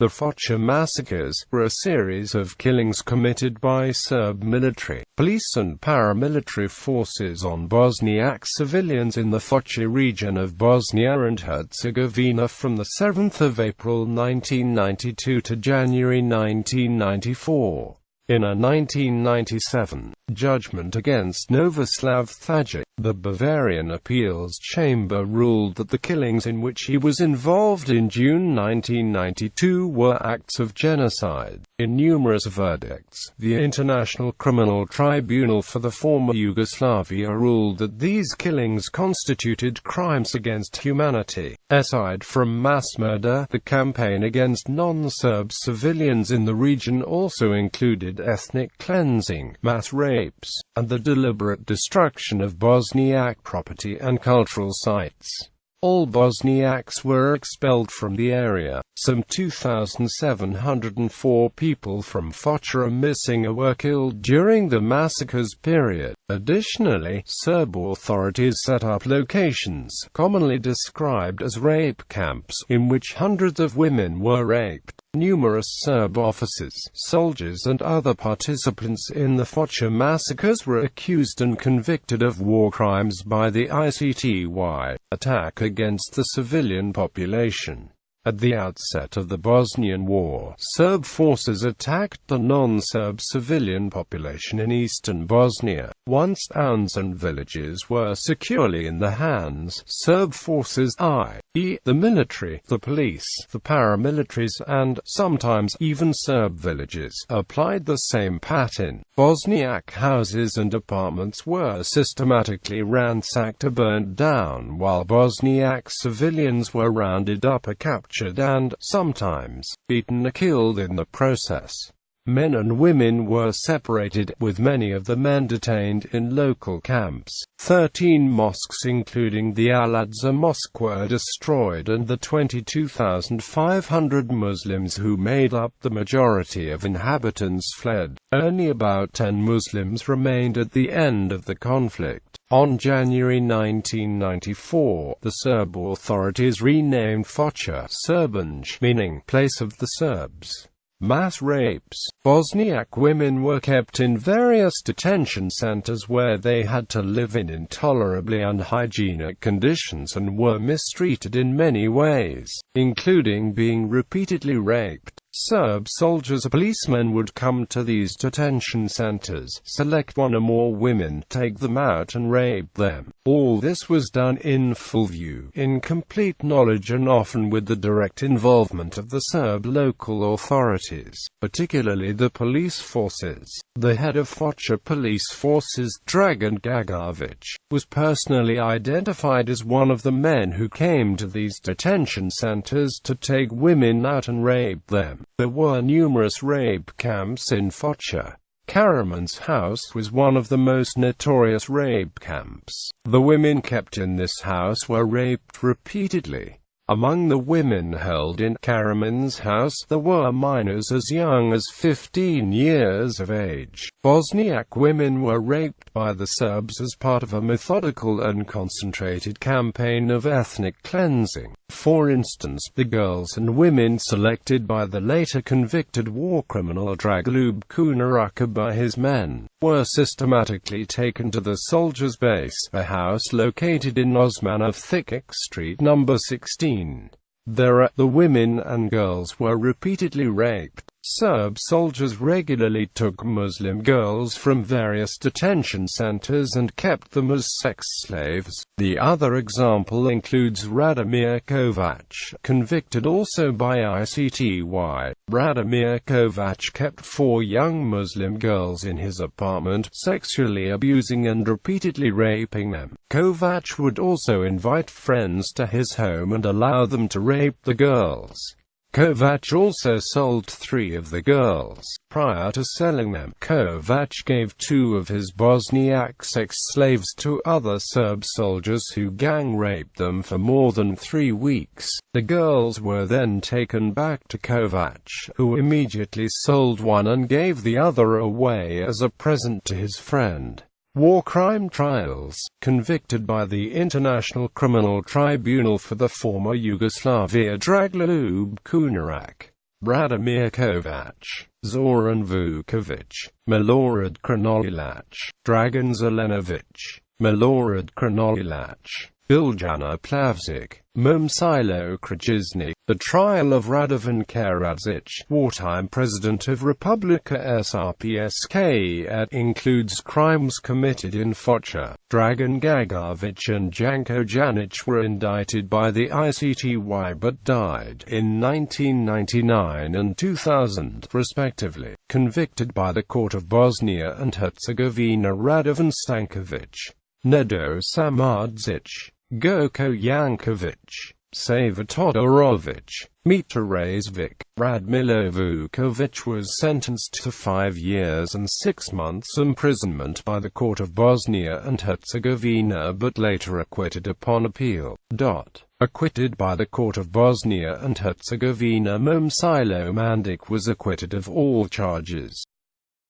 The Foča massacres were a series of killings committed by Serb military, police and paramilitary forces on Bosniak civilians in the Foča region of Bosnia and Herzegovina from 7 April 1992 to January 1994. In a 1997 judgment against Novislav Đajić, the Bavarian Appeals Chamber ruled that the killings in which he was involved in June 1992 were acts of genocide. In numerous verdicts, the International Criminal Tribunal for the former Yugoslavia ruled that these killings constituted crimes against humanity. Aside from mass murder, the campaign against non-Serb civilians in the region also included ethnic cleansing, mass rapes, and the deliberate destruction of Bosniak property and cultural sites. All Bosniaks were expelled from the area. Some 2,704 people from Foča are missing or were killed during the massacres period. Additionally, Serb authorities set up locations, commonly described as rape camps, in which hundreds of women were raped. Numerous Serb officers, soldiers and other participants in the Foča massacres were accused and convicted of war crimes by the ICTY, attack against the civilian population. At the outset of the Bosnian War, Serb forces attacked the non-Serb civilian population in eastern Bosnia. Once towns and villages were securely in the hands, Serb forces, i.e., the military, the police, the paramilitaries, and, sometimes, even Serb villages, applied the same pattern. Bosniak houses and apartments were systematically ransacked or burnt down, while Bosniak civilians were rounded up or captured and, sometimes, beaten or killed in the process. Men and women were separated, with many of the men detained in local camps. 13 mosques including the Al-Aqsa Mosque were destroyed and the 22,500 Muslims who made up the majority of inhabitants fled. Only about 10 Muslims remained at the end of the conflict. On January 1994, the Serb authorities renamed Foča Serbanj, meaning place of the Serbs. Mass rapes. Bosniak women were kept in various detention centers where they had to live in intolerably unhygienic conditions and were mistreated in many ways, including being repeatedly raped. Serb soldiers or policemen would come to these detention centers, select one or more women, take them out and rape them. All this was done in full view, in complete knowledge and often with the direct involvement of the Serb local authorities, particularly the police forces. The head of Foča police forces, Dragan Gagavić, was personally identified as one of the men who came to these detention centers to take women out and rape them. There were numerous rape camps in Foča. Karaman's house was one of the most notorious rape camps. The women kept in this house were raped repeatedly. Among the women held in Karaman's house, there were minors as young as 15 years of age. Bosniak women were raped by the Serbs as part of a methodical and concentrated campaign of ethnic cleansing. For instance, the girls and women selected by the later convicted war criminal Dragoljub Kunaraka by his men, were systematically taken to the soldiers' base, a house located in Osmanov Thikik Street No. 16. There, the women and girls were repeatedly raped. Serb soldiers regularly took Muslim girls from various detention centers and kept them as sex slaves. The other example includes Radomir Kovač, convicted also by ICTY. Radomir Kovač kept 4 young Muslim girls in his apartment, sexually abusing and repeatedly raping them. Kovač would also invite friends to his home and allow them to rape the girls. Kovač also sold 3 of the girls. Prior to selling them, Kovač gave 2 of his Bosniak sex slaves to other Serb soldiers who gang-raped them for more than 3 weeks. The girls were then taken back to Kovač, who immediately sold one and gave the other away as a present to his friend. War crime trials. Convicted by the International Criminal Tribunal for the former Yugoslavia, Dragoljub Kunaraka Radomir Kovac, Zoran Vukovic, Milorad Krnolilac, Dragan Zelenovic, Milorad Krnolilac, Biljana Plavsic, Momcilo Krajiznik. The trial of Radovan Karadzic, wartime president of Republika Srpska, includes crimes committed in Foča. Dragan Gagovic and Janko Janic were indicted by the ICTY but died in 1999 and 2000, respectively. Convicted by the Court of Bosnia and Herzegovina. Radovan Stankovic, Nedo Samardzic, Goko Jankovic, Sava Todorovic, Mita Razvic. Radmilo Vukovic was sentenced to 5 years and 6 months imprisonment by the Court of Bosnia and Herzegovina but later acquitted upon appeal. Acquitted by the Court of Bosnia and Herzegovina. Momcilo Mandic was acquitted of all charges.